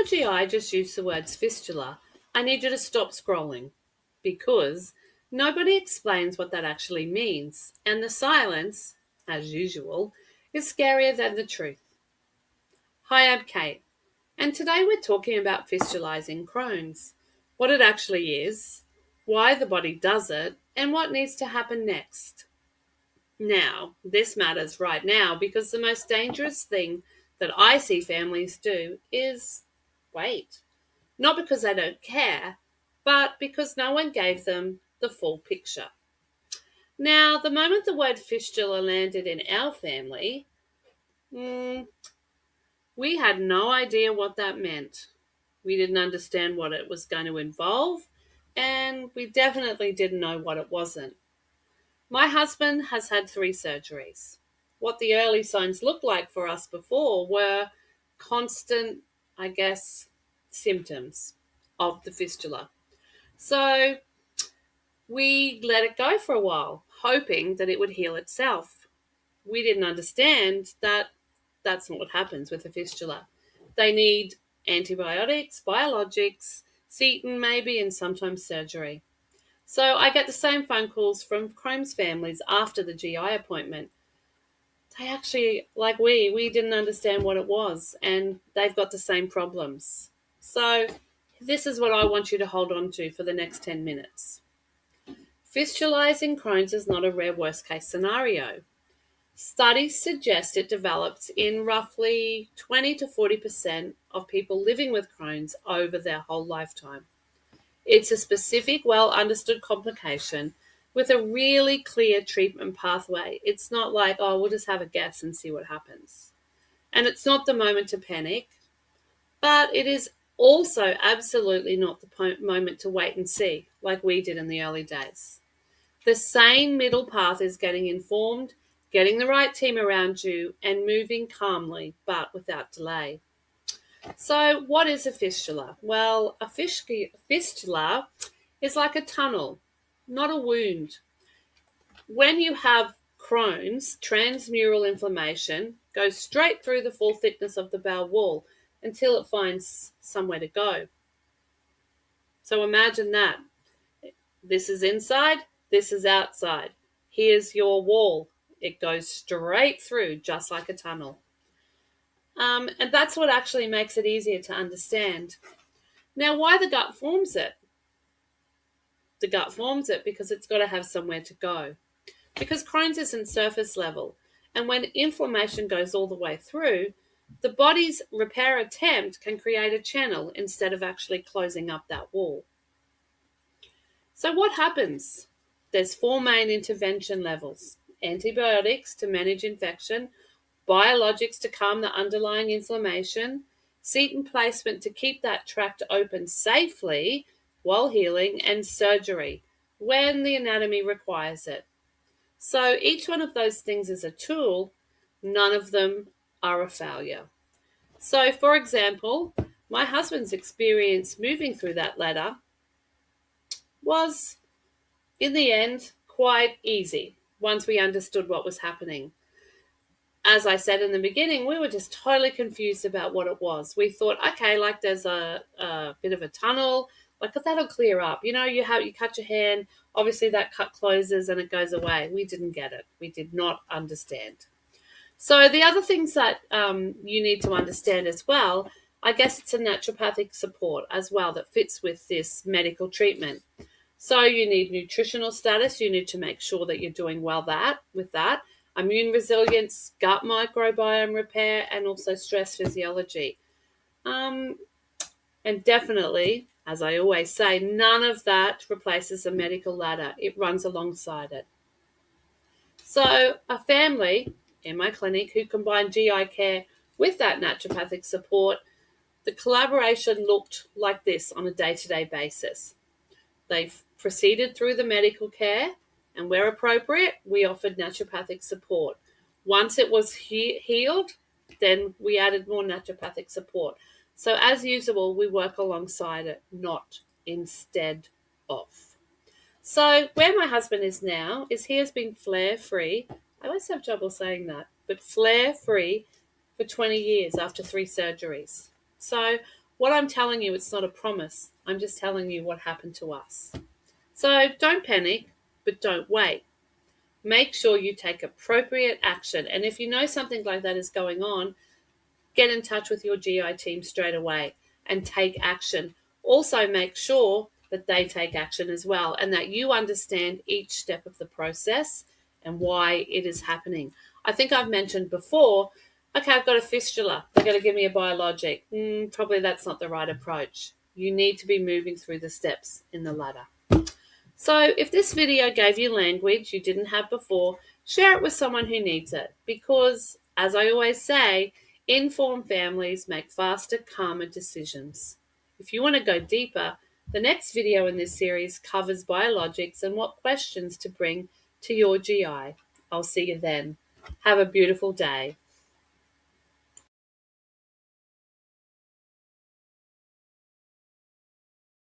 GI just used the words fistula, I need you to stop scrolling because nobody explains what that actually means, and the silence, as usual, is scarier than the truth. Hi, I'm Kate, and today we're talking about fistulizing Crohn's, what it actually is, why the body does it, and what needs to happen next. Now, this matters right now because the most dangerous thing that I see families do is wait. Not because they don't care, but because no one gave them the full picture. Now, the moment the word fistula landed in our family, we had no idea what that meant. We didn't understand what it was going to involve, and we definitely didn't know what it wasn't. My husband has had 3 surgeries. What the early signs looked like for us before were constant, symptoms of the fistula. So we let it go for a while, hoping that it would heal itself. We didn't understand that that's not what happens with a fistula. They need antibiotics, biologics, Seton maybe, and sometimes surgery. So I get the same phone calls from Crohn's families after the GI appointment. They actually, like we didn't understand what it was, and they've got the same problems. So this is what I want you to hold on to for the next 10 minutes. Fistulizing Crohn's is not a rare worst-case scenario. Studies suggest it develops in roughly 20 to 40% of people living with Crohn's over their whole lifetime. It's a specific, well-understood complication with a really clear treatment pathway. It's not like, oh, we'll just have a guess and see what happens. And it's not the moment to panic, but it is also absolutely not the moment to wait and see, like we did in the early days. The same middle path is getting informed, getting the right team around you, and moving calmly, but without delay. So what is a fistula? Well, a fistula is like a tunnel, not a wound. When you have Crohn's, transmural inflammation goes straight through the full thickness of the bowel wall until it finds somewhere to go. So imagine that. This is inside, this is outside. Here's your wall. It goes straight through, just like a tunnel. And that's what actually makes it easier to understand. Now, why the gut forms it? The gut forms it because it's got to have somewhere to go. Because Crohn's isn't surface level. And when inflammation goes all the way through, the body's repair attempt can create a channel instead of actually closing up that wall. So what happens? There's 4 main intervention levels. Antibiotics to manage infection, biologics to calm the underlying inflammation, Seton placement to keep that tract open safely while healing, and surgery when the anatomy requires it. So each one of those things is a tool. None of them are a failure. So, for example, my husband's experience moving through that ladder was, in the end, quite easy once we understood what was happening. As I said in the beginning, we were just totally confused about what it was. We thought, okay, like there's a bit of a tunnel, like that'll clear up. You cut your hand, obviously that cut closes and it goes away. We didn't get it. We did not understand. So the other things that you need to understand as well, I guess it's a naturopathic support as well that fits with this medical treatment. So you need nutritional status. You need to make sure that you're doing well with that. Immune resilience, gut microbiome repair, and also stress physiology. And definitely, as I always say, none of that replaces a medical ladder. It runs alongside it. So a family in my clinic who combined GI care with that naturopathic support, the collaboration looked like this on a day-to-day basis. They proceeded through the medical care, and where appropriate, we offered naturopathic support. Once it was healed, then we added more naturopathic support. So as usual, we work alongside it, not instead of. So where my husband is now is he has been flare-free. I always have trouble saying that, but flare-free for 20 years after 3 surgeries. So What I'm telling you, it's not a promise. I'm just telling you what happened to us. So don't panic, but don't wait. Make sure you take appropriate action. And if you know something like that is going on, get in touch with your GI team straight away and take action. Also, make sure that they take action as well and that you understand each step of the process and why it is happening. I think I've mentioned before, okay, I've got a fistula. They're going to give me a biologic. Probably that's not the right approach. You need to be moving through the steps in the ladder. So if this video gave you language you didn't have before, share it with someone who needs it. Because, as I always say, informed families make faster, calmer decisions. If you want to go deeper, the next video in this series covers biologics and what questions to bring to your GI. I'll see you then. Have a beautiful day.